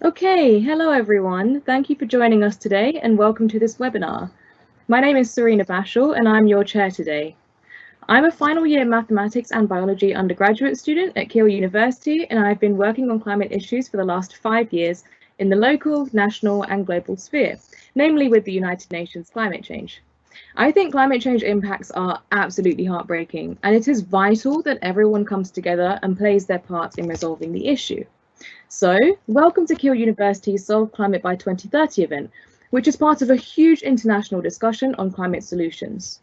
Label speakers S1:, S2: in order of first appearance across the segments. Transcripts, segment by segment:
S1: Okay, hello everyone. Thank you for joining us today and welcome to this webinar. My name is Serena Bashal and I'm your chair today. I'm a final year mathematics and biology undergraduate student at Keele University, and I've been working on climate issues for the last 5 years in the local, national and global sphere, namely with the United Nations climate change. I think climate change impacts are absolutely heartbreaking, and it is vital that everyone comes together and plays their part in resolving the issue. So, welcome to Keele University's Solve Climate by 2030 event, which is part of a huge international discussion on climate solutions.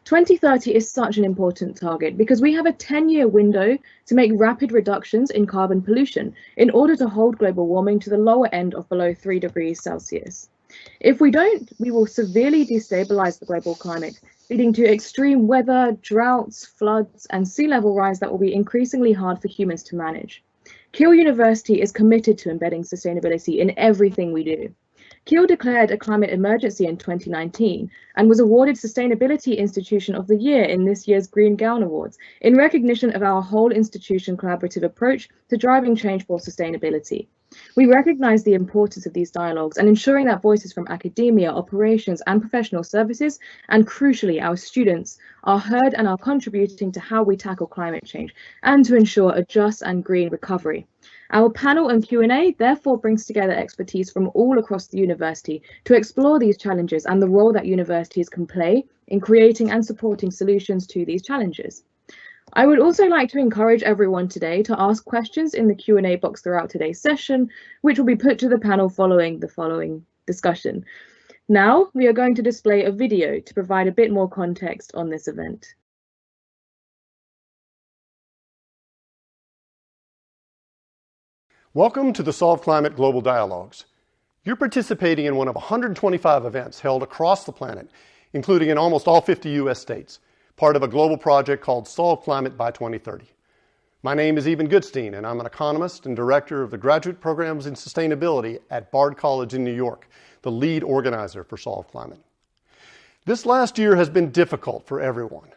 S1: 2030 is such an important target because we have a 10-year window to make rapid reductions in carbon pollution in order to hold global warming to the lower end of below 3 degrees Celsius. If we don't, we will severely destabilize the global climate, leading to extreme weather, droughts, floods, and sea level rise that will be increasingly hard for humans to manage. Keele University is committed to embedding sustainability in everything we do. Keele declared a climate emergency in 2019 and was awarded Sustainability Institution of the Year in this year's Green Gown Awards in recognition of our whole institution collaborative approach to driving change for sustainability. We recognise the importance of these dialogues and ensuring that voices from academia, operations and professional services, and crucially our students, are heard and are contributing to how we tackle climate change and to ensure a just and green recovery. Our panel and Q&A therefore brings together expertise from all across the university to explore these challenges and the role that universities can play in creating and supporting solutions to these challenges. I would also like to encourage everyone today to ask questions in the Q&A box throughout today's session, which will be put to the panel following the following discussion. Now, we are going to display a video to provide a bit more context on this event.
S2: Welcome to the Solve Climate Global Dialogues. You're participating in one of 125 events held across the planet, including in almost all 50 U.S. states, part of a global project called Solve Climate by 2030. My name is Eben Goodstein, and I'm an economist and director of the Graduate Programs in Sustainability at Bard College in New York, the lead organizer for Solve Climate. This last year has been difficult for everyone.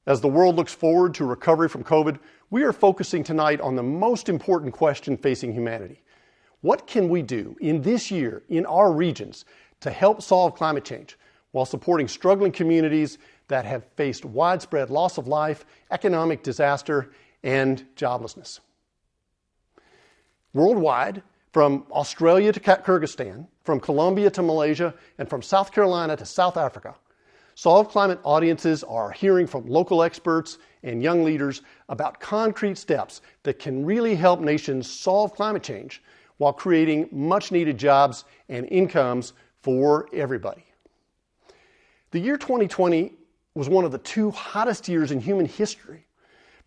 S2: As the world looks forward to recovery from COVID, we are focusing tonight on the most important question facing humanity. What can we do in this year in our regions to help solve climate change while supporting struggling communities that have faced widespread loss of life, economic disaster, and joblessness? Worldwide, from Australia to Kyrgyzstan, from Colombia to Malaysia, and from South Carolina to South Africa, Solve Climate audiences are hearing from local experts and young leaders about concrete steps that can really help nations solve climate change while creating much-needed jobs and incomes for everybody. The year 2020 was one of the two hottest years in human history,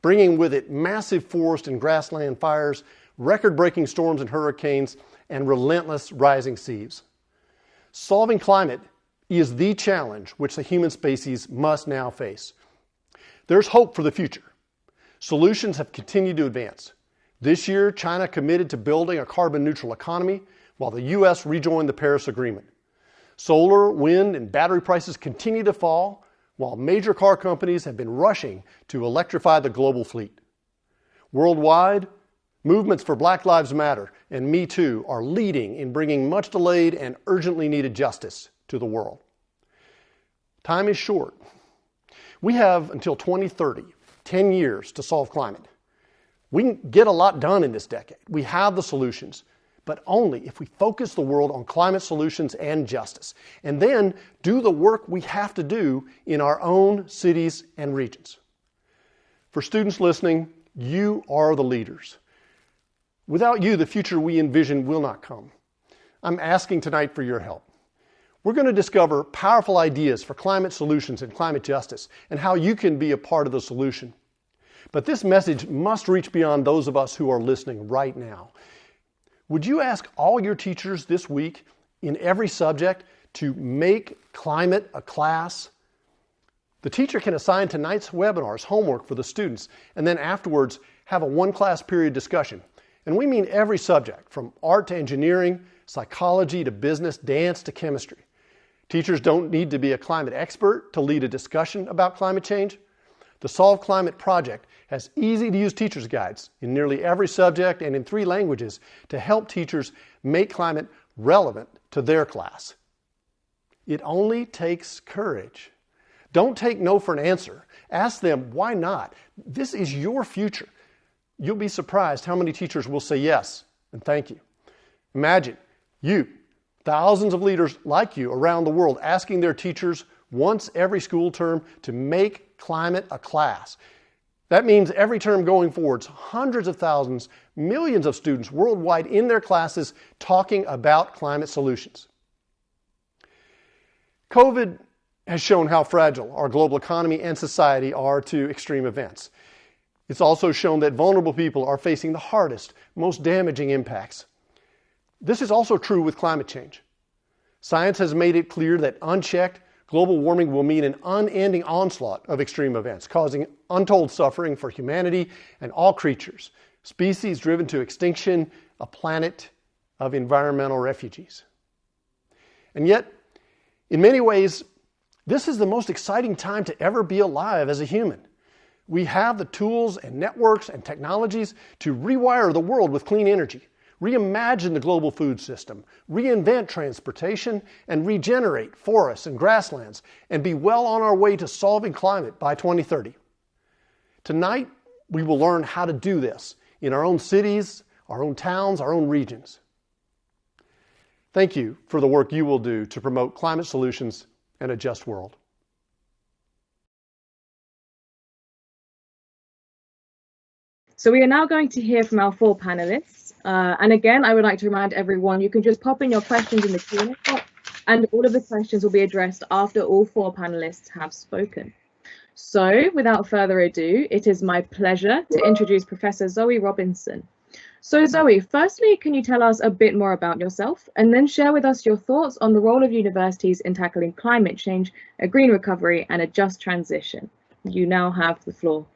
S2: bringing with it massive forest and grassland fires, record-breaking storms and hurricanes, and relentless rising seas. Solving climate is the challenge which the human species must now face. There's hope for the future. Solutions have continued to advance. This year, China committed to building a carbon-neutral economy, while the U.S. rejoined the Paris Agreement. Solar, wind, and battery prices continue to fall, while major car companies have been rushing to electrify the global fleet. Worldwide, movements for Black Lives Matter and Me Too are leading in bringing much delayed and urgently needed justice to the world. Time is short. We have until 2030, 10 years to solve climate. We can get a lot done in this decade. We have the solutions, but only if we focus the world on climate solutions and justice, and then do the work we have to do in our own cities and regions. For students listening, you are the leaders. Without you, the future we envision will not come. I'm asking tonight for your help. We're going to discover powerful ideas for climate solutions and climate justice and how you can be a part of the solution. But this message must reach beyond those of us who are listening right now. Would you ask all your teachers this week in every subject to make climate a class? The teacher can assign tonight's webinars homework for the students and then afterwards have a one-class period discussion. And we mean every subject, from art to engineering, psychology to business, dance to chemistry. Teachers don't need to be a climate expert to lead a discussion about climate change. The Solve Climate project has easy-to-use teacher's guides in nearly every subject and in 3 languages to help teachers make climate relevant to their class. It only takes courage. Don't take no for an answer. Ask them, why not? This is your future. You'll be surprised how many teachers will say yes and thank you. Imagine you, thousands of leaders like you around the world asking their teachers once every school term to make climate a class. That means every term going forwards, hundreds of thousands, millions of students worldwide in their classes talking about climate solutions. COVID has shown how fragile our global economy and society are to extreme events. It's also shown that vulnerable people are facing the hardest, most damaging impacts. This is also true with climate change. Science has made it clear that unchecked, global warming will mean an unending onslaught of extreme events, causing untold suffering for humanity and all creatures, species driven to extinction, a planet of environmental refugees. And yet, in many ways, this is the most exciting time to ever be alive as a human. We have the tools and networks and technologies to rewire the world with clean energy, reimagine the global food system, reinvent transportation, and regenerate forests and grasslands, and be well on our way to solving climate by 2030. Tonight, we will learn how to do this in our own cities, our own towns, our own regions. Thank you for the work you will do to promote climate solutions and a just world.
S1: So we are now going to hear from our 4 panelists. And again, I would like to remind everyone, you can just pop in your questions in the Q&A box, and all of the questions will be addressed after all 4 panelists have spoken. So without further ado, it is my pleasure to introduce Professor Zoe Robinson. So Zoe, firstly, can you tell us a bit more about yourself and then share with us your thoughts on the role of universities in tackling climate change, a green recovery and a just transition? You now have the floor.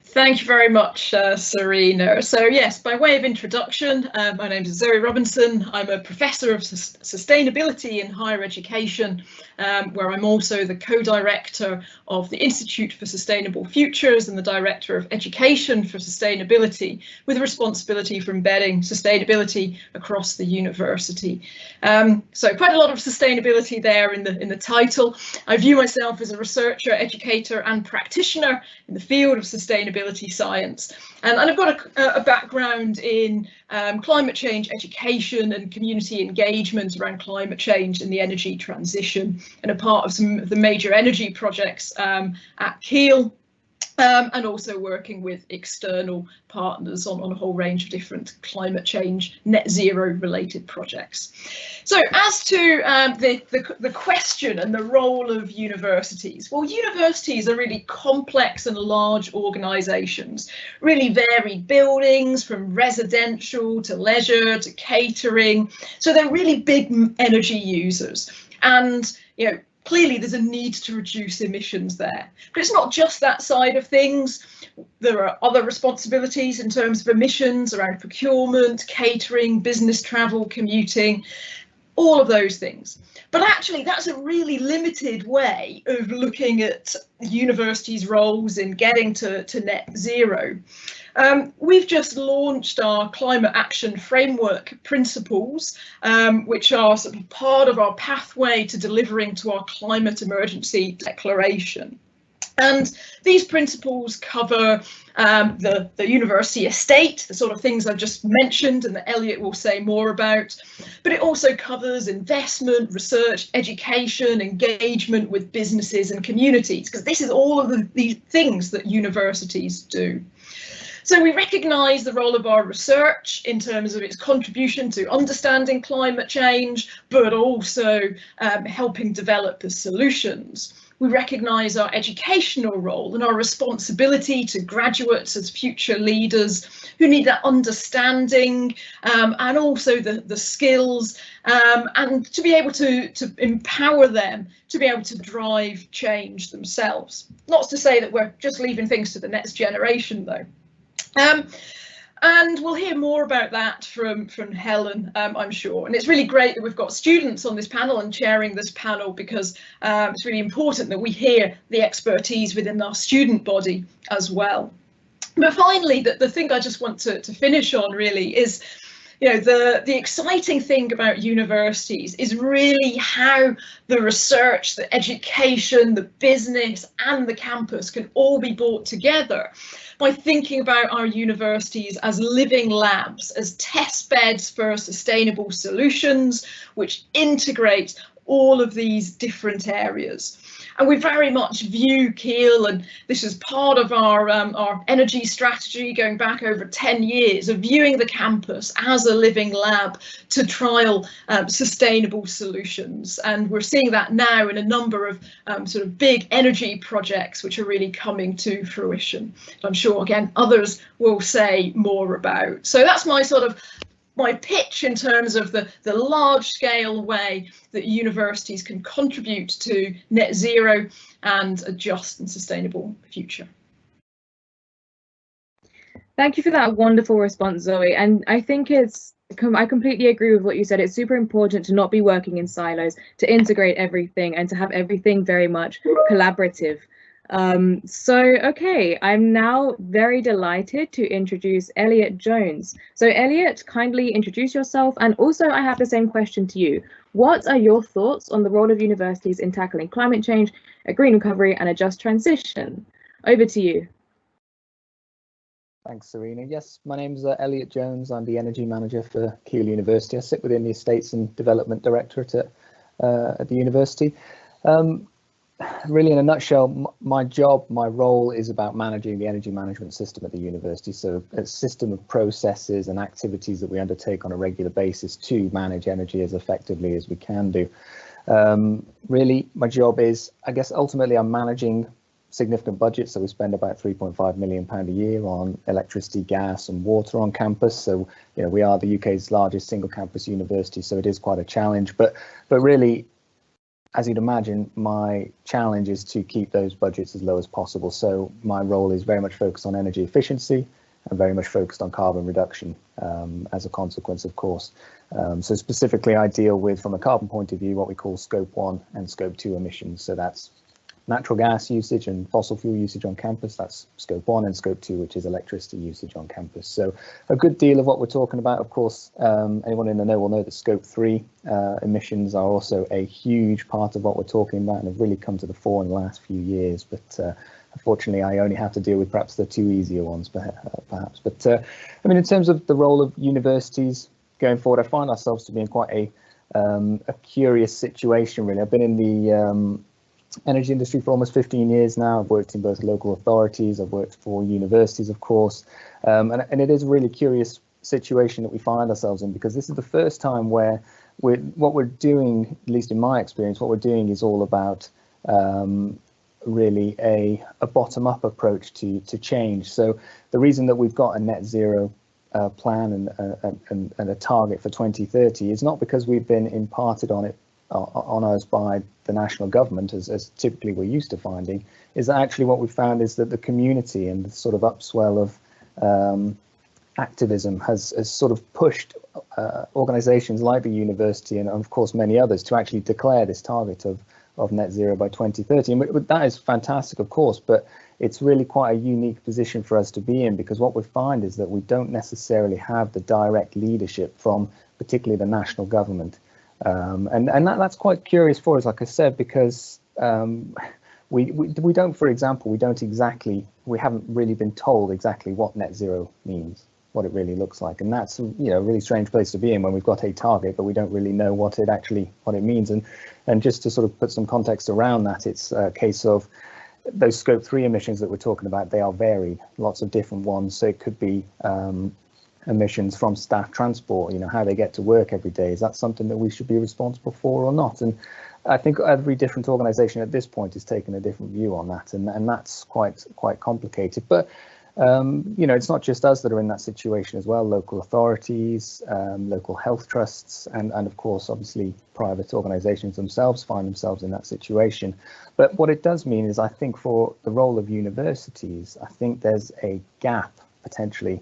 S3: Thank you very much, Serena. So yes, by way of introduction, my name is Zoe Robinson. I'm a Professor of Sustainability in Higher Education, where I'm also the co-director of the Institute for Sustainable Futures and the Director of Education for Sustainability, with responsibility for embedding sustainability across the university. So quite a lot of sustainability there in the title. I view myself as a researcher, educator and practitioner in the field of sustainability science, and I've got a background in climate change education and community engagement around climate change and the energy transition, and a part of some of the major energy projects at Keele, and also working with external partners on a whole range of different climate change, net zero related projects. So as to the question and the role of universities, well, universities are really complex and large organisations, really varied buildings from residential to leisure to catering. So they're really big energy users, and clearly there's a need to reduce emissions there. But it's not just that side of things. There are other responsibilities in terms of emissions around procurement, catering, business travel, commuting, all of those things. But actually that's a really limited way of looking at universities' roles in getting to net zero. We've just launched our climate action framework principles, which are sort of part of our pathway to delivering to our climate emergency declaration. And these principles cover the university estate, the sort of things I've just mentioned and that Elliot will say more about, but it also covers investment, research, education, engagement with businesses and communities, because this is all of the things that universities do. So we recognise the role of our research in terms of its contribution to understanding climate change, but also helping develop the solutions. We recognise our educational role and our responsibility to graduates as future leaders who need that understanding and also the skills and to be able to empower them to be able to drive change themselves. Not to say that we're just leaving things to the next generation though. And we'll hear more about that from Helen, I'm sure. And it's really great that we've got students on this panel and chairing this panel, because it's really important that we hear the expertise within our student body as well. But finally, the thing I just want to finish on really is, the exciting thing about universities is really how the research, the education, the business and the campus can all be brought together by thinking about our universities as living labs, as test beds for sustainable solutions, which integrate all of these different areas. And we very much view Keele, and this is part of our energy strategy going back over 10 years, of viewing the campus as a living lab to trial sustainable solutions. And we're seeing that now in a number of sort of big energy projects which are really coming to fruition. I'm sure, again, others will say more about. So that's my pitch in terms of the large scale way that universities can contribute to net zero and a just and sustainable future.
S1: Thank you for that wonderful response, Zoe. And I think I completely agree with what you said. It's super important to not be working in silos, to integrate everything and to have everything very much collaborative. Okay, I'm now very delighted to introduce Elliot Jones. So Elliot, kindly introduce yourself, and also I have the same question to you. What are your thoughts on the role of universities in tackling climate change, a green recovery and a just transition? Over to you.
S4: Thanks, Serena. Yes, my name's Elliot Jones. I'm the Energy Manager for Keele University. I sit within the Estates and Development Directorate at the university. Really, in a nutshell, my role is about managing the energy management system at the university. So a system of processes and activities that we undertake on a regular basis to manage energy as effectively as we can do. Really, my job is, I guess, ultimately I'm managing significant budgets. So we spend about £3.5 million a year on electricity, gas and water on campus. So, we are the UK's largest single campus university. So it is quite a challenge, but really, as you'd imagine, my challenge is to keep those budgets as low as possible. So my role is very much focused on energy efficiency and very much focused on carbon reduction as a consequence, of course. So specifically, I deal with, from a carbon point of view, what we call Scope 1 and Scope 2 emissions. So that's natural gas usage and fossil fuel usage on campus. That's Scope 1, and Scope 2, which is electricity usage on campus. So a good deal of what we're talking about, of course, anyone in the know will know that Scope 3 emissions are also a huge part of what we're talking about and have really come to the fore in the last few years. But unfortunately, I only have to deal with perhaps the two easier ones, perhaps. But I mean, in terms of the role of universities going forward, I find ourselves to be in quite a curious situation, really. I've been in the energy industry for almost 15 years now. I've worked in both local authorities, I've worked for universities, of course, and it is a really curious situation that we find ourselves in, because this is the first time where what we're doing, at least in my experience, what we're doing is all about really a bottom-up approach to change. So the reason that we've got a net zero plan and a target for 2030 is not because we've been imparted on us by the national government, as typically we're used to finding, is that actually what we found is that the community and the sort of upswell of activism has sort of pushed organisations like the university and of course many others to actually declare this target of net zero by 2030. And that is fantastic, of course, but it's really quite a unique position for us to be in, because what we find is that we don't necessarily have the direct leadership from particularly the national government. And that's quite curious for us, like I said, because we don't, for example, we haven't really been told exactly what net zero means, what it really looks like. And that's, a really strange place to be in when we've got a target, but we don't really know what it means. And just to sort of put some context around that, it's a case of those Scope 3 emissions that we're talking about, they are varied, lots of different ones. So it could be emissions from staff transport, how they get to work every day. Is that something that we should be responsible for or not? And I think every different organisation at this point is taking a different view on that, and that's quite complicated. But it's not just us that are in that situation as well. Local authorities, local health trusts, and of course, obviously, private organisations themselves find themselves in that situation. But what it does mean is, I think, for the role of universities, I think there's a gap potentially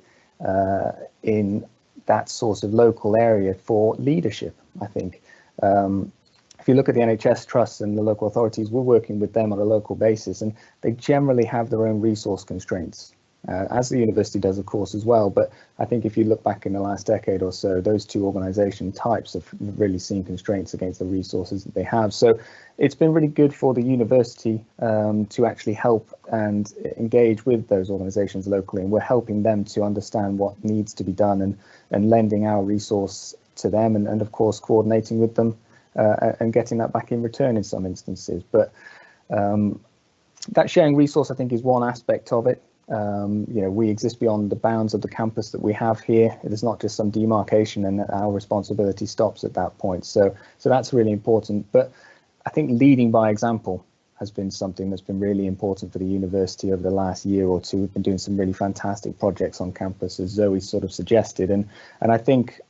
S4: in that sort of local area for leadership. I think if you look at the NHS trusts and the local authorities, we're working with them on a local basis, and they generally have their own resource constraints. as the university does, of course, as well. But I think if you look back in the last decade or so, those two organisation types have really seen constraints against the resources that they have. So it's been really good for the university to actually help and engage with those organisations locally, and we're helping them to understand what needs to be done and lending our resource to them, and of course coordinating with them and getting that back in return in some instances. But that sharing resource, I think, is one aspect of it. We exist beyond the bounds of the campus that we have here. It is not just some demarcation, and our responsibility stops at that point. So that's really important. But I think leading by example has been something that's been really important for the university over the last year or two. We've been doing some really fantastic projects on campus, as Zoe sort of suggested, and I think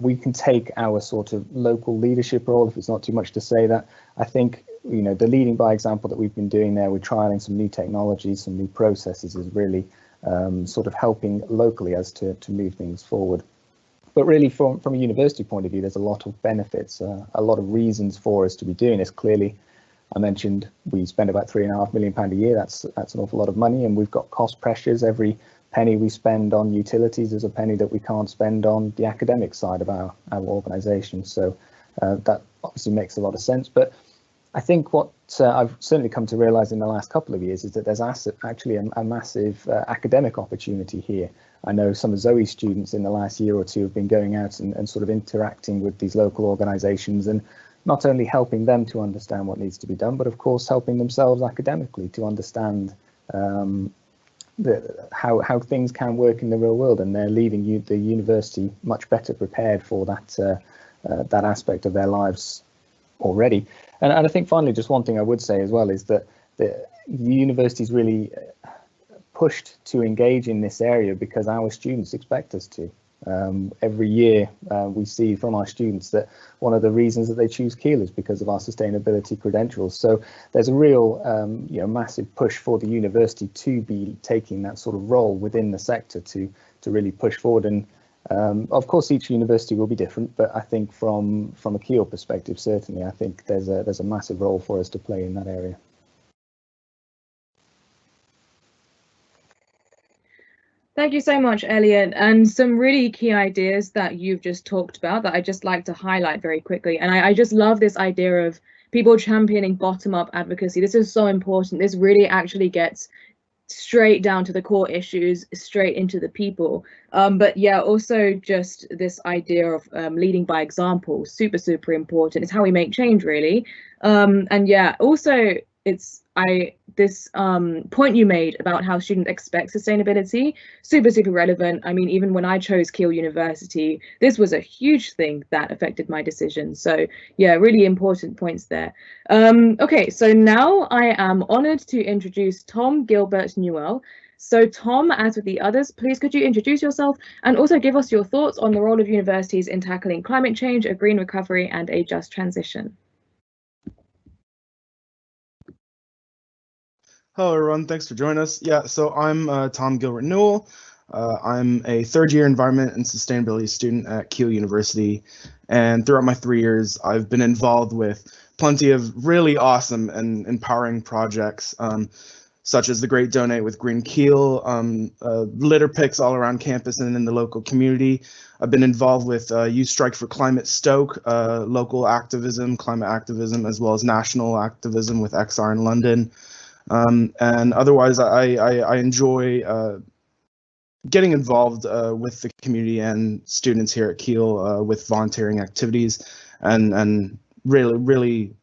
S4: we can take our sort of local leadership role, if it's not too much to say that. I think, the leading by example that we've been doing there, we're trialing some new technologies, some new processes, is really sort of helping locally as to move things forward. But really, from a university point of view, there's a lot of benefits, a lot of reasons for us to be doing this. Clearly, I mentioned we spend about £3.5 million a year. That's an awful lot of money, and we've got cost pressures. Every penny we spend on utilities is a penny that we can't spend on the academic side of our organisation. So that obviously makes a lot of sense. But I think what I've certainly come to realise in the last couple of years is that there's actually a massive academic opportunity here. I know some of Zoe's students in the last year or two have been going out and sort of interacting with these local organisations, and not only helping them to understand what needs to be done, but of course helping themselves academically to understand how things can work in the real world, and they're leaving the university much better prepared for that aspect of their lives already. And I think finally, just one thing I would say as well is that the university's really pushed to engage in this area because our students expect us to. Every year we see from our students that one of the reasons that they choose Keele is because of our sustainability credentials. So there's a real massive push for the university to be taking that sort of role within the sector to really push forward. And of course each university will be different, but I think from a Keele perspective, certainly I think there's a massive role for us to play in that area.
S1: Thank you so much, Elliot, and some really key ideas that you've just talked about that I'd just like to highlight very quickly. And I just love this idea of people championing bottom-up advocacy. This is so important. This really actually gets straight down to the core issues, straight into the people. But yeah, also just this idea of leading by example, super important. It's how we make change, really. And yeah, also this point you made about how students expect sustainability, super relevant. I mean, even when I chose Keele University, this was a huge thing that affected my decision. So yeah, really important points there. Okay, so now I am honoured to introduce Tom Gilbert Newell. So Tom, as with the others, please could you introduce yourself and also give us your thoughts on the role of universities in tackling climate change, a green recovery and a just transition.
S5: Hello, everyone. Thanks for joining us. Yeah, so I'm Tom Gilbert Newell. I'm a third-year environment and sustainability student at Keele University, and throughout my 3 years, I've been involved with plenty of really awesome and empowering projects, such as the Great Donate with Green Keele, litter picks all around campus and in the local community. I've been involved with Youth Strike for Climate Stoke, local activism, climate activism, as well as national activism with XR in London. And otherwise, I enjoy getting involved with the community and students here at Keele with volunteering activities, and really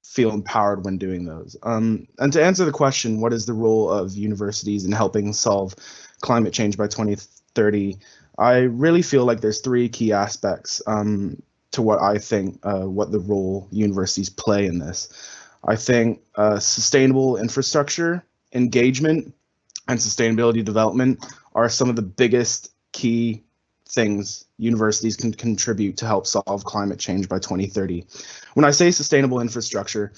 S5: feel empowered when doing those. And to answer the question, what is the role of universities in helping solve climate change by 2030? I really feel like there's three key aspects to what I think what the role universities play in this. I think sustainable infrastructure, engagement, and sustainability development are some of the biggest key things universities can contribute to help solve climate change by 2030. When I say sustainable infrastructure,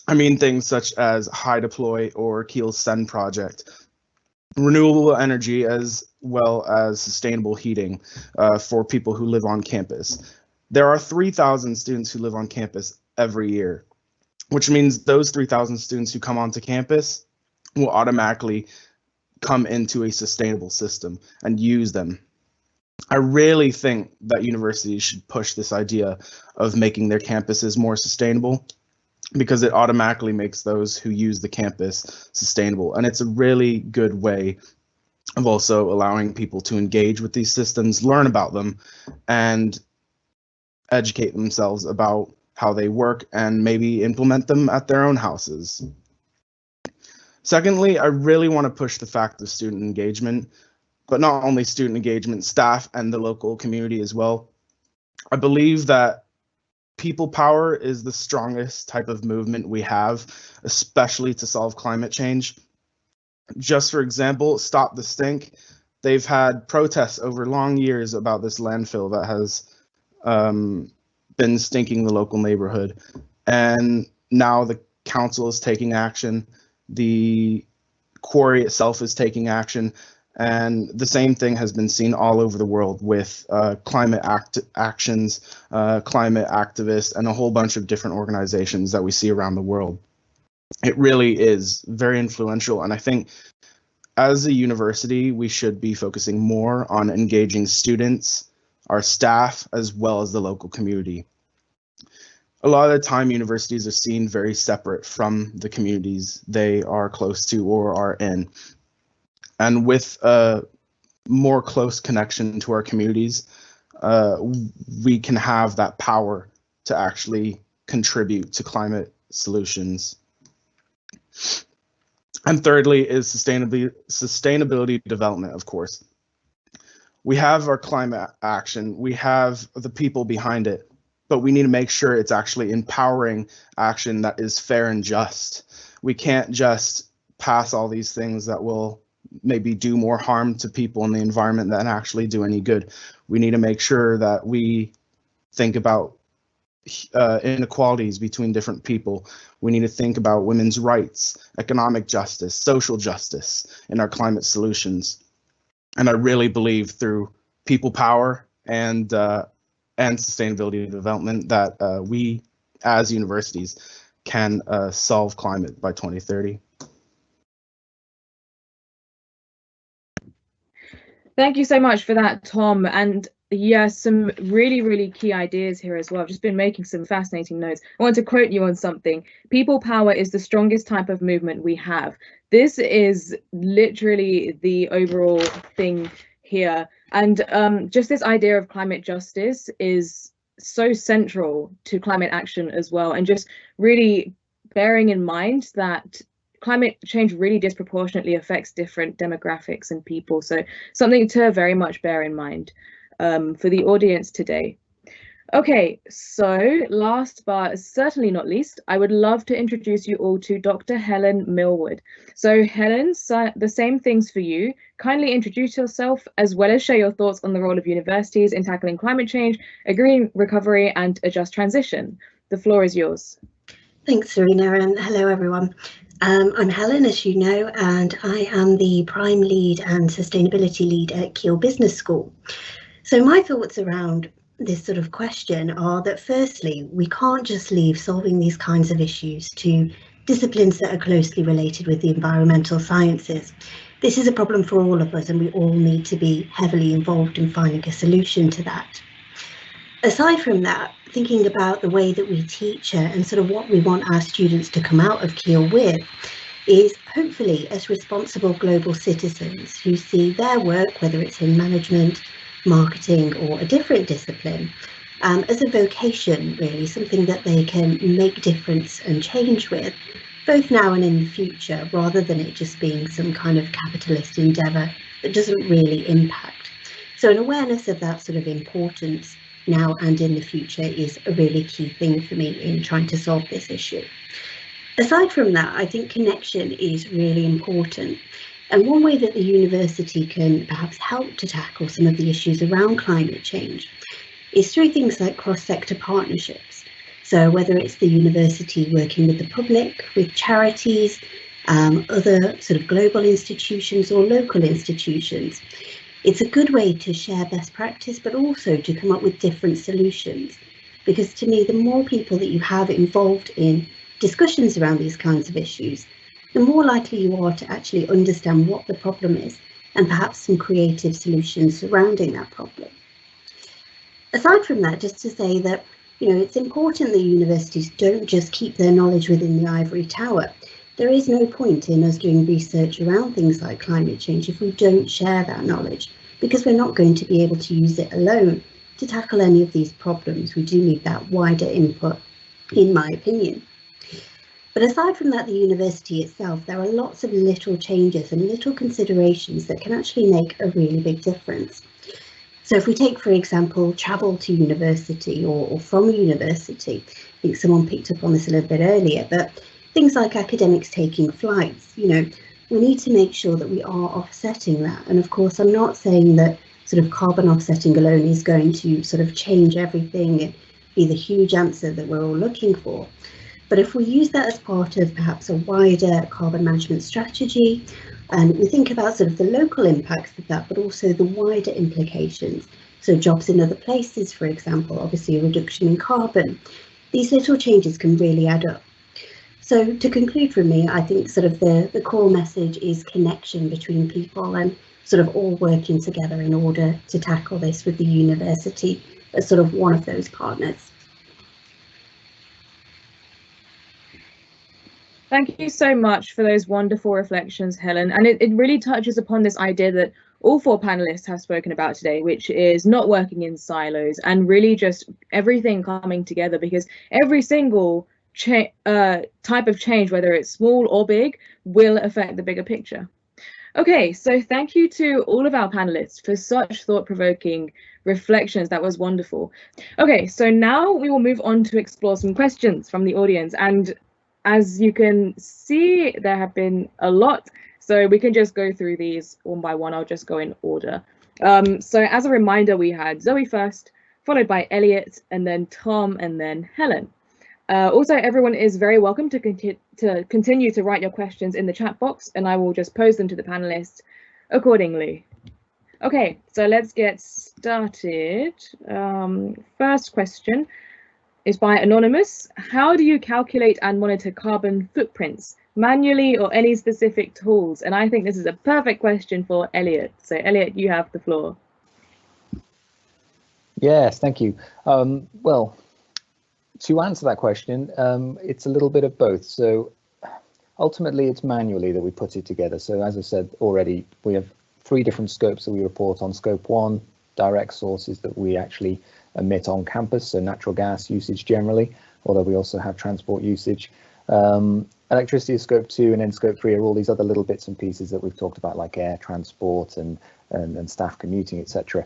S5: I mean things such as High Deploy or Keele's SEND project, renewable energy, as well as sustainable heating for people who live on campus. There are 3,000 students who live on campus every year, which means those 3,000 students who come onto campus will automatically come into a sustainable system and use them. I really think that universities should push this idea of making their campuses more sustainable, because it automatically makes those who use the campus sustainable. And it's a really good way of also allowing people to engage with these systems, learn about them, and educate themselves about how they work and maybe implement them at their own houses. Secondly, I really want to push the fact of student engagement, but not only student engagement, staff and the local community as well. I believe that people power is the strongest type of movement we have, especially to solve climate change. Just for example, Stop the Stink. They've had protests over long years about this landfill that has been stinking the local neighborhood. And now the council is taking action. The quarry itself is taking action. And the same thing has been seen all over the world with climate actions, climate activists, and a whole bunch of different organizations that we see around the world. It really is very influential. And I think as a university, we should be focusing more on engaging students, our staff, as well as the local community. A lot of the time, universities are seen very separate from the communities they are close to or are in. And with a more close connection to our communities, we can have that power to actually contribute to climate solutions. And thirdly is sustainability development, of course. We have our climate action, we have the people behind it, but we need to make sure it's actually empowering action that is fair and just. We can't just pass all these things that will maybe do more harm to people in the environment than actually do any good. We need to make sure that we think about inequalities between different people. We need to think about women's rights, economic justice, social justice in our climate solutions. And I really believe through people power and sustainability development that we as universities can solve climate by 2030.
S1: Thank you so much for that, Tom. And yes, some really, really key ideas here as well. I've just been making some fascinating notes. I want to quote you on something. People power is the strongest type of movement we have. This is literally the overall thing here. And just this idea of climate justice is so central to climate action as well. And just really bearing in mind that climate change really disproportionately affects different demographics and people. So something to very much bear in mind for the audience today. Okay, so last but certainly not least, I would love to introduce you all to Dr. Helen Millwood. So Helen, the same things for you. Kindly introduce yourself as well as share your thoughts on the role of universities in tackling climate change, a green recovery and a just transition. The floor is yours.
S6: Thanks, Serena, and hello everyone. I'm Helen, as you know, and I am the Prime Lead and Sustainability Lead at Keele Business School. So my thoughts around this sort of question are that firstly, we can't just leave solving these kinds of issues to disciplines that are closely related with the environmental sciences. This is a problem for all of us and we all need to be heavily involved in finding a solution to that. Aside from that, thinking about the way that we teach and sort of what we want our students to come out of Keele with is hopefully as responsible global citizens who see their work, whether it's in management, marketing or a different discipline, as a vocation, really, something that they can make difference and change with, both now and in the future, rather than it just being some kind of capitalist endeavour that doesn't really impact. So an awareness of that sort of importance now and in the future is a really key thing for me in trying to solve this issue. Aside from that, I think connection is really important. And one way that the university can perhaps help to tackle some of the issues around climate change is through things like cross-sector partnerships. So whether it's the university working with the public, with charities, other sort of global institutions or local institutions, it's a good way to share best practice, but also to come up with different solutions. Because to me, the more people that you have involved in discussions around these kinds of issues, the more likely you are to actually understand what the problem is and perhaps some creative solutions surrounding that problem. Aside from that, just to say that, it's important that universities don't just keep their knowledge within the ivory tower. There is no point in us doing research around things like climate change if we don't share that knowledge, because we're not going to be able to use it alone to tackle any of these problems. We do need that wider input, in my opinion. But aside from that, the university itself, there are lots of little changes and little considerations that can actually make a really big difference. So if we take, for example, travel to university or from university, I think someone picked up on this a little bit earlier, but things like academics taking flights, we need to make sure that we are offsetting that. And of course, I'm not saying that sort of carbon offsetting alone is going to sort of change everything and be the huge answer that we're all looking for. But if we use that as part of perhaps a wider carbon management strategy, and we think about sort of the local impacts of that, but also the wider implications. So jobs in other places, for example, obviously a reduction in carbon. These little changes can really add up. So to conclude from me, I think sort of the core message is connection between people and sort of all working together in order to tackle this with the university as sort of one of those partners.
S1: Thank you so much for those wonderful reflections, Helen. And it really touches upon this idea that all four panelists have spoken about today, which is not working in silos and really just everything coming together, because every single type of change, whether it's small or big, will affect the bigger picture. Okay, so thank you to all of our panelists for such thought-provoking reflections. That was wonderful. Okay, so now we will move on to explore some questions from the audience. And as you can see, there have been a lot, so we can just go through these one by one. I'll just go in order. So as a reminder, we had Zoe first, followed by Elliot, and then Tom, and then Helen. Also, everyone is very welcome to continue to write your questions in the chat box, and I will just pose them to the panelists accordingly. Okay, so let's get started. First question is by Anonymous. How do you calculate and monitor carbon footprints, manually or any specific tools? And I think this is a perfect question for Elliot. So Elliot, you have the floor.
S4: Yes, thank you. Well, to answer that question, it's a little bit of both. So ultimately, it's manually that we put it together. So as I said already, we have 3 different scopes that we report on. Scope 1, direct sources that we actually emit on campus, so natural gas usage generally, although we also have transport usage. Electricity is scope 2, and then scope 3 are all these other little bits and pieces that we've talked about, like air transport and staff commuting, etc.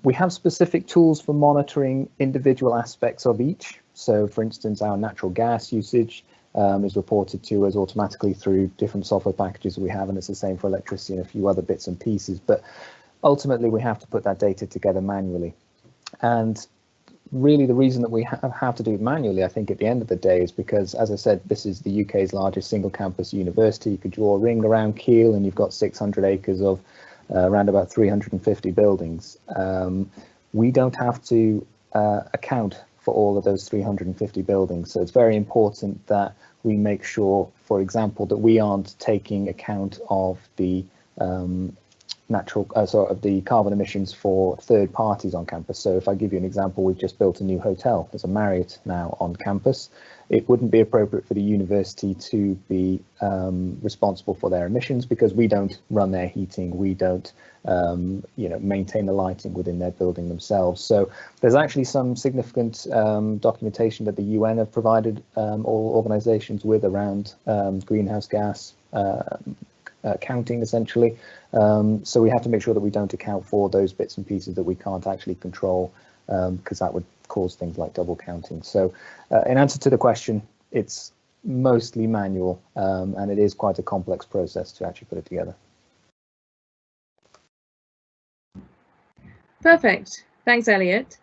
S4: We have specific tools for monitoring individual aspects of each. So for instance, our natural gas usage is reported to us automatically through different software packages we have, and it's the same for electricity and a few other bits and pieces. But ultimately, we have to put that data together manually. And really the reason that we have to do it manually, I think at the end of the day, is because, as I said, this is the UK's largest single campus university. You could draw a ring around Keele and you've got 600 acres of around about 350 buildings. We don't have to account for all of those 350 buildings. So it's very important that we make sure, for example, that we aren't taking account of the the carbon emissions for third parties on campus. So if I give you an example, we've just built a new hotel. There's a Marriott now on campus. It wouldn't be appropriate for the university to be responsible for their emissions because we don't run their heating, we don't maintain the lighting within their building themselves. So there's actually some significant documentation that the UN have provided all organizations with around greenhouse gas counting, essentially. So we have to make sure that we don't account for those bits and pieces that we can't actually control, because that would cause things like double counting. So in answer to the question, it's mostly manual, and it is quite a complex process to actually put it together.
S1: Perfect. Thanks, Elliot.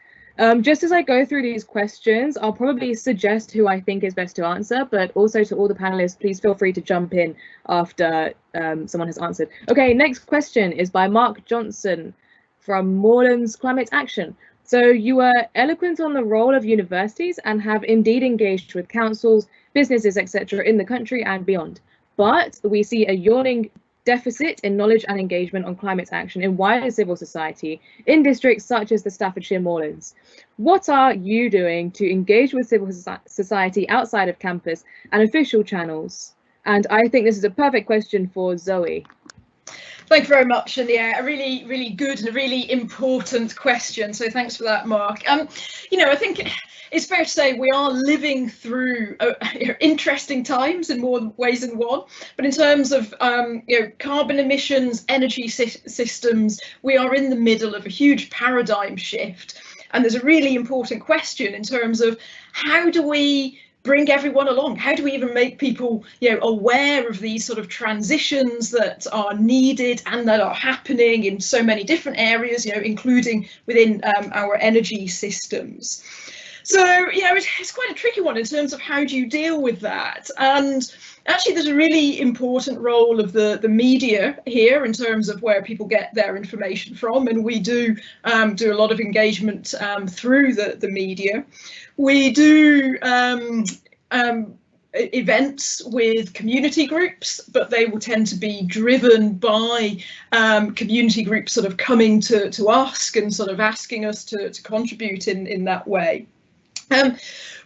S1: Just as I go through these questions, I'll probably suggest who I think is best to answer, but also to all the panelists, please feel free to jump in after someone has answered. Okay, next question is by Mark Johnson from Moreland's Climate Action. So you were eloquent on the role of universities and have indeed engaged with councils, businesses, etc. in the country and beyond. but we see a yawning deficit in knowledge and engagement on climate action in wider civil society in districts such as the Staffordshire Moorlands. What are you doing to engage with civil society outside of campus and official channels? And I think this is a perfect question for Zoe.
S3: Thank you very much, and yeah, a really, really good and a really important question. So thanks for that, Mark. You know, I think it's fair to say we are living through interesting times in more ways than one. But in terms of you know, carbon emissions, energy systems, we are in the middle of a huge paradigm shift. And there's a really important question in terms of how do we bring everyone along? How do we even make people, you know, aware of these sort of transitions that are needed and that are happening in so many different areas, you know, including within our energy systems? So, you know, it's quite a tricky one in terms of how do you deal with that? And actually, there's a really important role of the media here in terms of where people get their information from, and we do do a lot of engagement through the media. We do events with community groups, but they will tend to be driven by community groups sort of coming to us and sort of asking us to contribute in that way.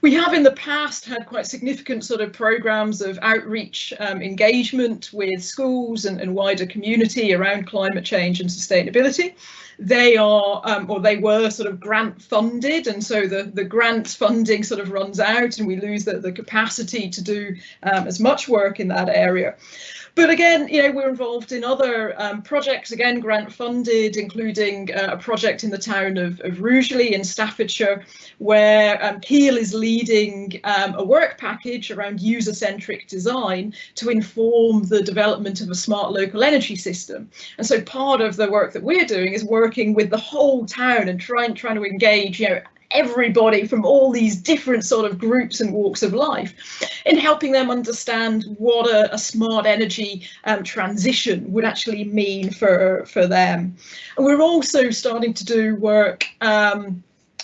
S3: We have in the past had quite significant sort of programs of outreach engagement with schools and wider community around climate change and sustainability. They are, or they were sort of grant funded, and so the grant funding sort of runs out and we lose the capacity to do as much work in that area. But again, you know, we're involved in other projects, again, grant funded, including a project in the town of Rugeley in Staffordshire, where Keele is leading a work package around user-centric design to inform the development of a smart local energy system. And so part of the work that we're doing is working with the whole town and trying to engage, you know, everybody from all these different sort of groups and walks of life in helping them understand what a smart energy transition would actually mean for them. And we're also starting to do work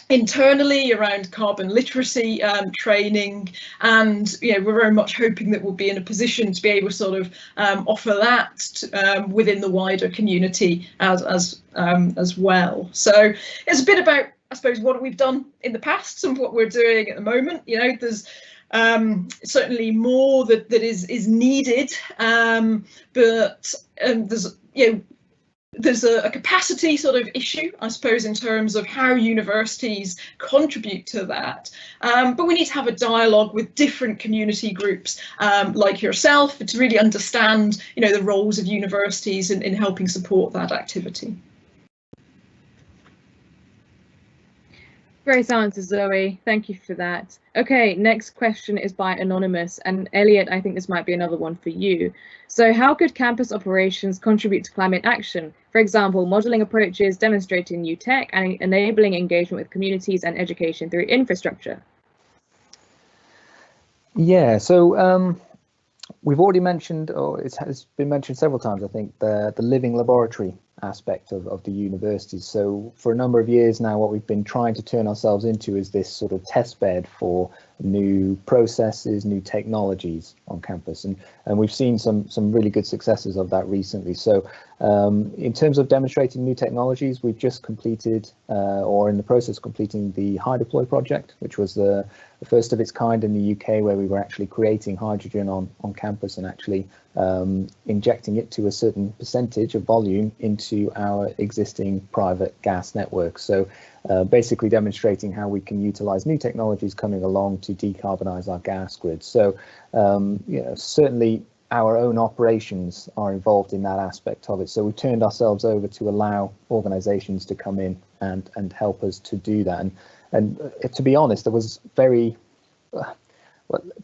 S3: internally around carbon literacy training, and you know, we're very much hoping that we'll be in a position to be able to sort of offer that within the wider community as well. So it's a bit about, I suppose, what we've done in the past and what we're doing at the moment. You know, there's certainly more that is needed, but there's, you know, there's a capacity sort of issue, I suppose, in terms of how universities contribute to that. But we need to have a dialogue with different community groups like yourself to really understand, you know, the roles of universities in helping support that activity.
S1: Great answer, Zoe. Thank you for that. Okay, next question is by Anonymous, and Elliot, I think this might be another one for you. So how could campus operations contribute to climate action? For example, modelling approaches, demonstrating new tech, and enabling engagement with communities and education through infrastructure. Yeah,
S4: so we've already mentioned, or it has been mentioned several times, I think, the living laboratory aspect of the universities. So for a number of years now, what we've been trying to turn ourselves into is this sort of test bed for new processes, new technologies on campus, and we've seen some really good successes of that recently. So in terms of demonstrating new technologies, we've just completed or in the process of completing the High Deploy project, which was the first of its kind in the UK, where we were actually creating hydrogen on campus and actually injecting it to a certain percentage of volume into our existing private gas network. So basically demonstrating how we can utilize new technologies coming along to decarbonize our gas grid. So you know, certainly our own operations are involved in that aspect of it. So we turned ourselves over to allow organizations to come in and help us to do that. And to be honest, there was very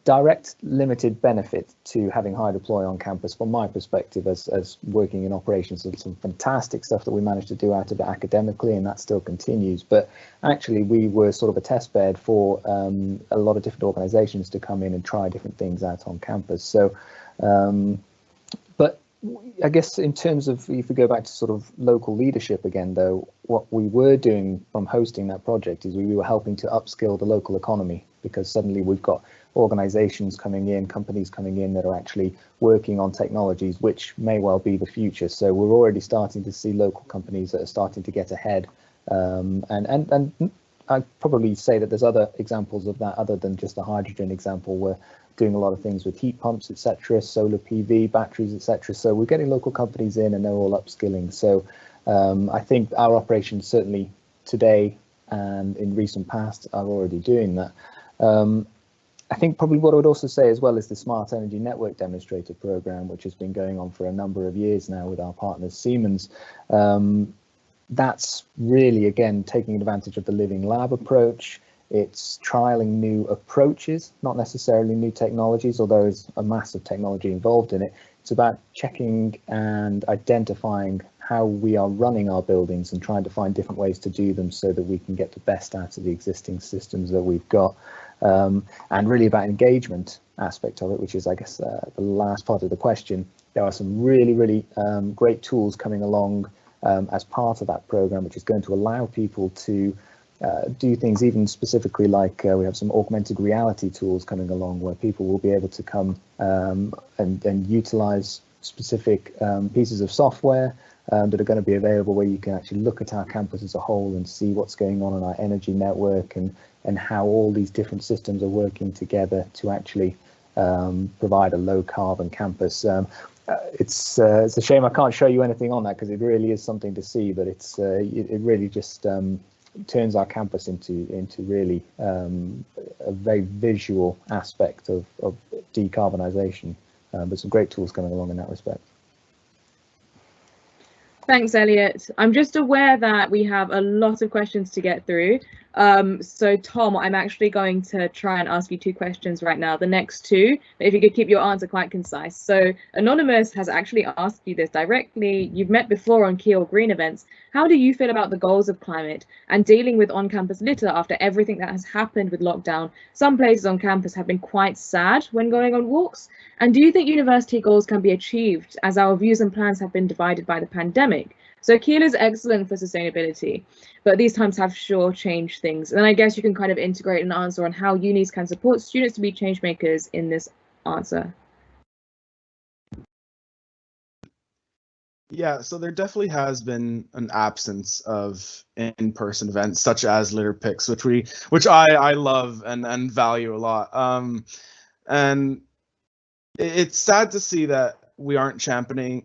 S4: direct limited benefit to having High Deploy on campus from my perspective as working in operations. And some fantastic stuff that we managed to do out of it academically, and that still continues. But actually we were sort of a test bed for a lot of different organizations to come in and try different things out on campus. So but I guess in terms of, if we go back to sort of local leadership again, though, what we were doing from hosting that project is we were helping to upskill the local economy, because suddenly we've got organizations coming in, companies coming in that are actually working on technologies which may well be the future. So we're already starting to see local companies that are starting to get ahead. And I'd probably say that there's other examples of that other than just the hydrogen example. We're doing a lot of things with heat pumps, etc., solar PV, batteries, etc. So we're getting local companies in and they're all upskilling. So I think our operations certainly today and in recent past are already doing that. I think probably what I would also say as well is the Smart Energy Network Demonstrator Program, which has been going on for a number of years now with our partners Siemens. That's really, again, taking advantage of the living lab approach. It's trialing new approaches, not necessarily new technologies, although there's a massive technology involved in it. It's about checking and identifying how we are running our buildings and trying to find different ways to do them so that we can get the best out of the existing systems that we've got. And really about engagement aspect of it, which is, I guess, the last part of the question. There are some really great tools coming along as part of that program, which is going to allow people to do things even specifically like we have some augmented reality tools coming along where people will be able to come and utilize specific pieces of software that are going to be available where you can actually look at our campus as a whole and see what's going on in our energy network and how all these different systems are working together to actually provide a low carbon campus. It's a shame I can't show you anything on that because it really is something to see, but it really just turns our campus into really a very visual aspect of decarbonisation. But some great tools coming along in that respect.
S1: Thanks, Elliot. I'm just aware that we have a lot of questions to get through. So Tom, I'm actually going to try and ask you 2 questions right now. The next 2, if you could keep your answer quite concise. So Anonymous has actually asked you this directly. You've met before on Keele Green events. How do you feel about the goals of climate and dealing with on-campus litter after everything that has happened with lockdown? Some places on campus have been quite sad when going on walks. And do you think university goals can be achieved as our views and plans have been divided by the pandemic? So Keele is excellent for sustainability, but these times have sure changed things. And I guess you can kind of integrate an answer on how unis can support students to be change makers in this answer.
S5: Yeah, so there definitely has been an absence of in-person events such as litter picks, which I love and value a lot. And it's sad to see that we aren't championing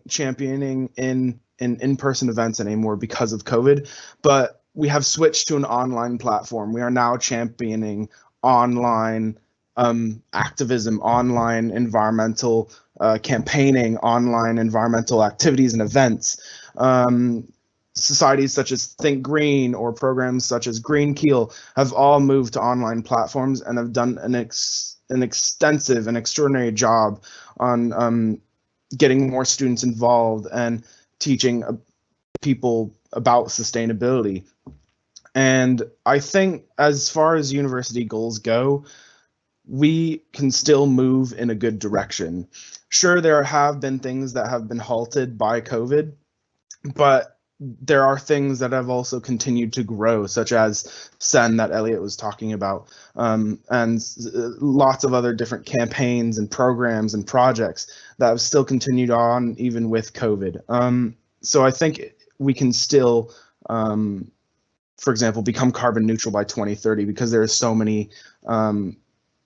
S5: in-person events anymore because of COVID, but we have switched to an online platform. We are now championing online activism, online environmental campaigning, online environmental activities and events. Societies such as Think Green or programs such as Green Keele have all moved to online platforms and have done an extensive and extraordinary job on getting more students involved and teaching people about sustainability. And I think as far as university goals go, we can still move in a good direction. Sure, there have been things that have been halted by COVID, but there are things that have also continued to grow, such as SEN that Elliot was talking about, and lots of other different campaigns and programs and projects that have still continued on even with COVID. So I think we can still, for example, become carbon neutral by 2030 because there are so many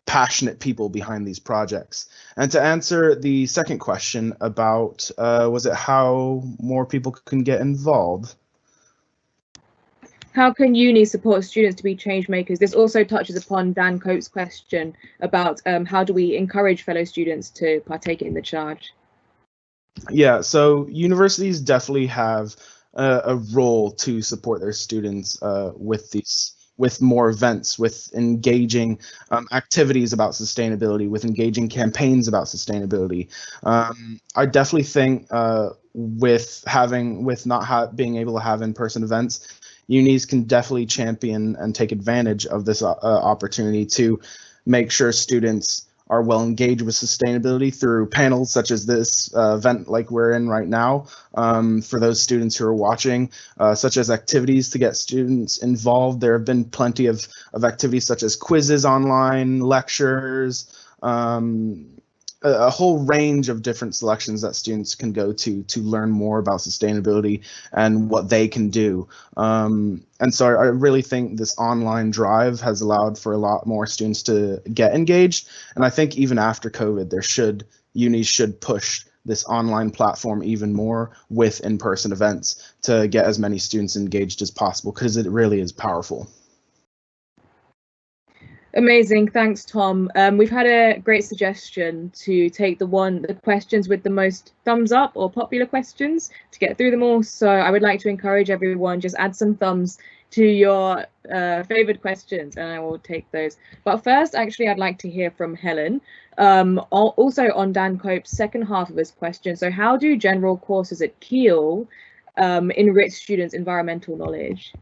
S5: passionate people behind these projects. And to answer the second question about, was it how more people can get involved?
S1: How can uni support students to be change makers? This also touches upon Dan Coates' question about how do we encourage fellow students to partake in the charge?
S5: Yeah, so universities definitely have a role to support their students with more events, with engaging activities about sustainability, with engaging campaigns about sustainability. I definitely think with not being able to have in-person events, unis can definitely champion and take advantage of this opportunity to make sure students are well engaged with sustainability through panels such as this event like we're in right now. For those students who are watching, such as activities to get students involved. There have been plenty of activities such as quizzes online, lectures, a whole range of different selections that students can go to learn more about sustainability and what they can do. And so I really think this online drive has allowed for a lot more students to get engaged. And I think even after COVID, unis should push this online platform even more with in-person events to get as many students engaged as possible, because it really is powerful.
S1: Amazing, thanks, Tom. We've had a great suggestion to take the questions with the most thumbs up or popular questions to get through them all. So I would like to encourage everyone, just add some thumbs to your favorite questions and I will take those. But first, actually, I'd like to hear from Helen, also on Dan Cope's second half of his question. So how do general courses at Keele enrich students' environmental knowledge?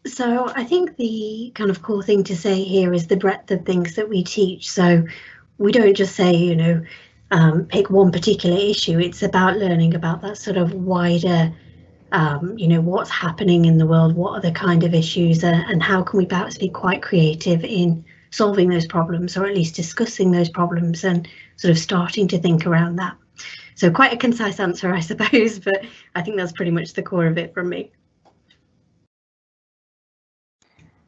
S6: So I think the kind of core thing to say here is the breadth of things that we teach. So we don't just say, you know, pick one particular issue. It's about learning about that sort of wider, you know, what's happening in the world, what are the kind of issues, and how can we perhaps be quite creative in solving those problems, or at least discussing those problems and sort of starting to think around that. So quite a concise answer, I suppose, but I think that's pretty much the core of it from me.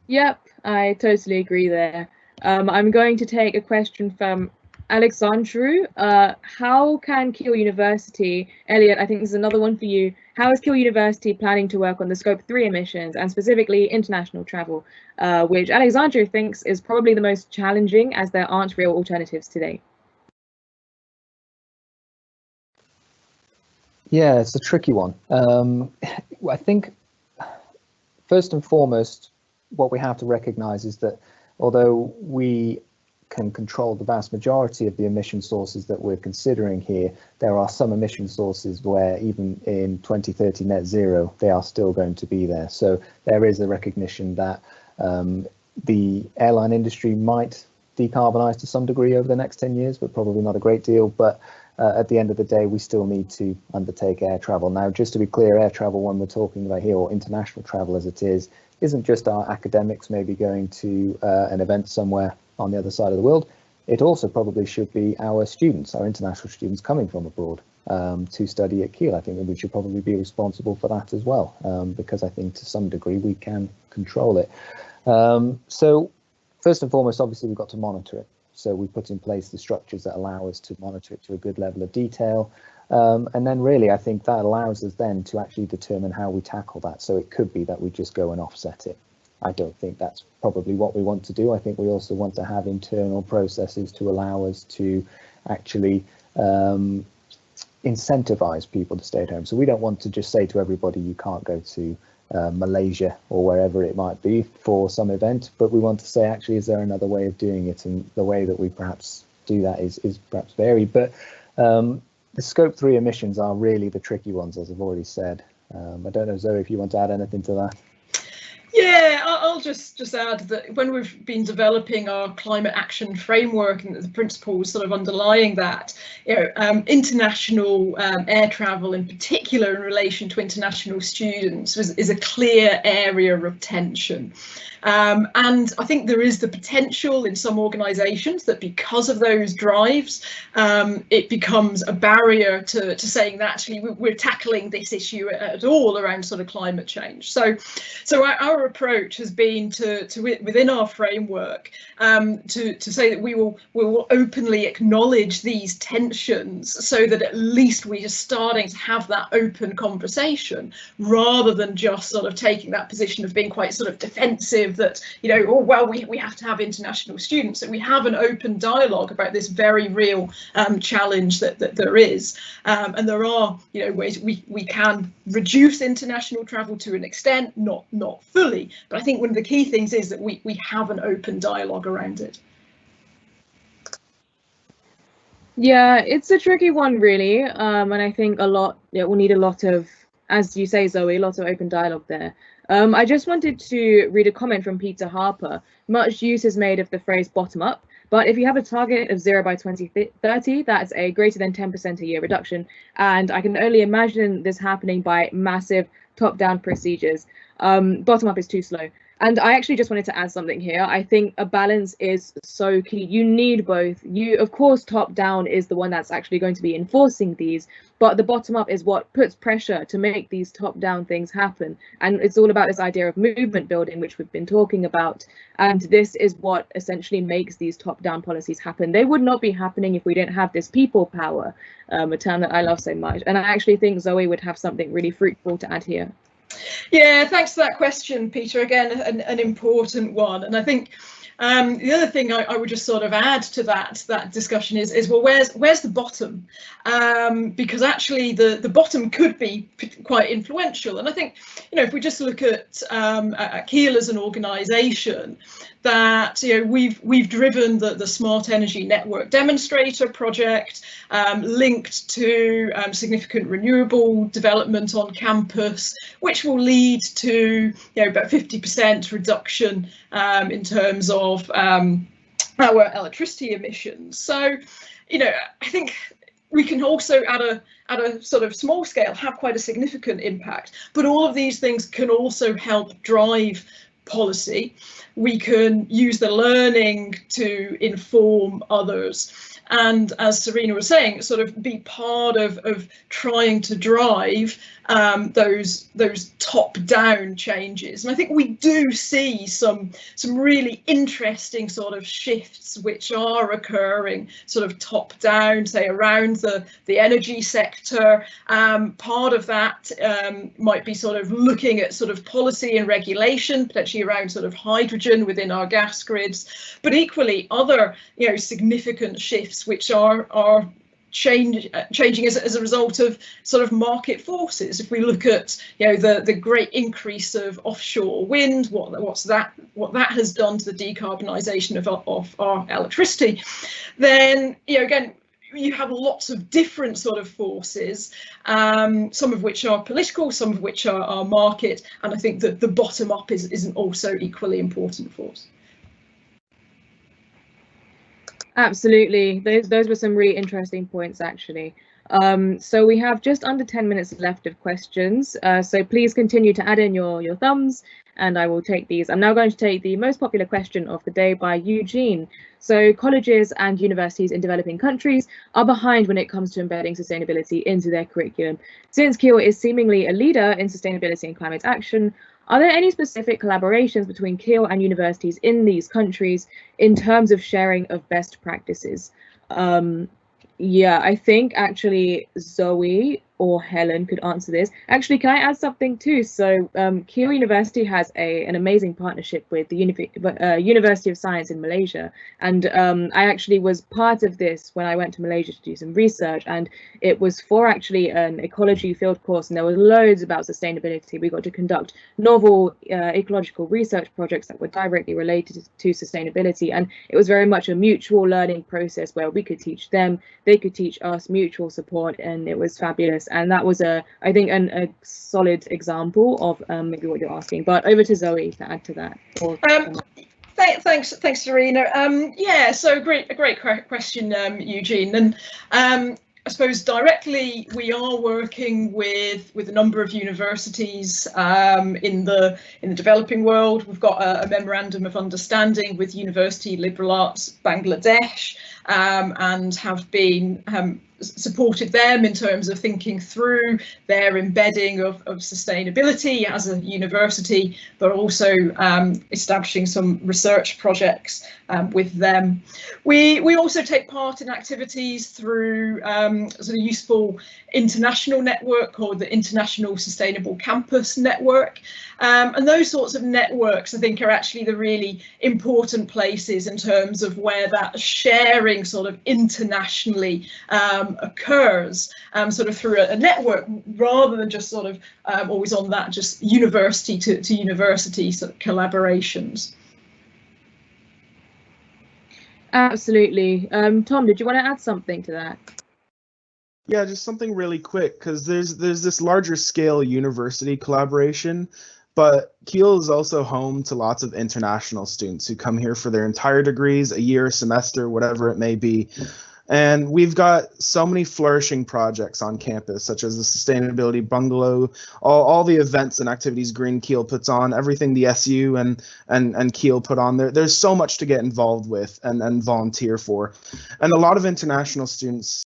S1: Yep, I totally agree there. I'm going to take a question from Alexandru. How can Keele University, Elliot, I think this is another one for you. How is Keele University planning to work on the Scope 3 emissions and specifically international travel, which Alexandru thinks is probably the most challenging as there aren't real alternatives today?
S4: Yeah, it's a tricky one. I think first and foremost, what we have to recognize is that although we can control the vast majority of the emission sources that we're considering here, there are some emission sources where even in 2030 net zero, they are still going to be there. So there is a recognition that the airline industry might decarbonize to some degree over the next 10 years, but probably not a great deal. But at the end of the day, we still need to undertake air travel. Now, just to be clear, air travel, when we're talking about here, or international travel as it isn't just our academics maybe going to an event somewhere on the other side of the world. It also probably should be our students, our international students coming from abroad to study at Keele. I think that we should probably be responsible for that as well, because I think to some degree we can control it. So first and foremost, obviously we've got to monitor it. So we put in place the structures that allow us to monitor it to a good level of detail. And then really, I think that allows us then to actually determine how we tackle that. So it could be that we just go and offset it. I don't think that's probably what we want to do. I think we also want to have internal processes to allow us to actually incentivize people to stay at home. So we don't want to just say to everybody, you can't go to Malaysia or wherever it might be for some event, but we want to say, actually, is there another way of doing it? And the way that we perhaps do that is perhaps varied. But the Scope 3 emissions are really the tricky ones, as I've already said. I don't know, Zoe, if you want to add anything to that.
S3: Yeah, I'll just add that when we've been developing our climate action framework and the principles sort of underlying that, you know, international air travel in particular in relation to international students is a clear area of tension. And I think there is the potential in some organisations that because of those drives, it becomes a barrier to saying that actually we're tackling this issue at all around sort of climate change. So our approach has been to within our framework to say that we will openly acknowledge these tensions so that at least we are starting to have that open conversation rather than just sort of taking that position of being quite sort of defensive that, you know, oh, well, we have to have international students. So we have an open dialogue about this very real challenge that there is. And there are, you know, ways we can reduce international travel to an extent, not fully. But I think one of the key things is that we have an open dialogue around it.
S1: Yeah, it's a tricky one, really. And I think we'll need a lot of, as you say, Zoe, a lot of open dialogue there. I just wanted to read a comment from Peter Harper. Much use is made of the phrase bottom up, But if you have a target of 0 by 2030, that's a greater than 10% a year reduction. And I can only imagine this happening by massive top-down procedures. Bottom-up is too slow. And I actually just wanted to add something here. I think a balance is so key. You need both. Of course, top down is the one that's actually going to be enforcing these, but the bottom up is what puts pressure to make these top down things happen. And it's all about this idea of movement building, which we've been talking about. And this is what essentially makes these top down policies happen. They would not be happening if we didn't have this people power, a term that I love so much. And I actually think Zoe would have something really fruitful to add here.
S3: Yeah, thanks for that question, Peter. Again, an important one. And I think the other thing I would just sort of add to that discussion is well, where's the bottom? Because actually the bottom could be quite influential. And I think, you know, if we just look at Keele as an organisation, that, you know, we've driven the Smart Energy Network Demonstrator project, linked to significant renewable development on campus, which will lead to, you know, about 50% reduction in terms of our electricity emissions. So, you know, I think we can also at a sort of small scale have quite a significant impact, but all of these things can also help drive policy. We can use the learning to inform others, and as Serena was saying, sort of be part of trying to drive those top-down changes. And I think we do see some really interesting sort of shifts which are occurring sort of top-down, say around the energy sector. Part of that might be sort of looking at sort of policy and regulation, potentially around sort of hydrogen within our gas grids, but equally other, you know, significant shifts which are changing as a result of sort of market forces. If we look at, you know, the great increase of offshore wind, what that has done to the decarbonisation of our electricity, then, you know, again, you have lots of different sort of forces, some of which are political, some of which are market, and I think that the bottom up is an also equally important force.
S1: Absolutely. Those were some really interesting points, actually. So we have just under 10 minutes left of questions. So please continue to add in your thumbs and I will take these. I'm now going to take the most popular question of the day by Eugene. So colleges and universities in developing countries are behind when it comes to embedding sustainability into their curriculum. Since Keele is seemingly a leader in sustainability and climate action, are there any specific collaborations between Keele and universities in these countries in terms of sharing of best practices? Yeah, I think actually Zoe or Helen could answer this. Actually, can I add something too? So Keele University has an amazing partnership with the University of Science in Malaysia. And I actually was part of this when I went to Malaysia to do some research, and it was for actually an ecology field course, and there was loads about sustainability. We got to conduct novel ecological research projects that were directly related to sustainability, and it was very much a mutual learning process where we could teach them, they could teach us, mutual support, and it was fabulous. And that was I think a solid example of maybe what you're asking. But over to Zoe to add to that.
S3: Thanks, Serena. Yeah, so a great question, Eugene. And I suppose directly we are working with a number of universities in the developing world. We've got a memorandum of understanding with University Liberal Arts Bangladesh, and have been supported them in terms of thinking through their embedding of sustainability as a university, but also establishing some research projects with them. We also take part in activities through sort of useful international network called the International Sustainable Campus Network. And those sorts of networks, I think, are actually the really important places in terms of where that sharing sort of internationally occurs, sort of through a network, rather than just sort of always on that just university to university sort of collaborations.
S1: Absolutely. Tom, did you want to add something to that?
S5: Yeah, just something really quick, because there's this larger scale university collaboration But Keele is also home to lots of international students who come here for their entire degrees, a year, semester, whatever it may be. And we've got so many flourishing projects on campus, such as the Sustainability Bungalow, all the events and activities Green Keele puts on, everything the SU and Keele put on there. There's so much to get involved with and volunteer for. And a lot of international students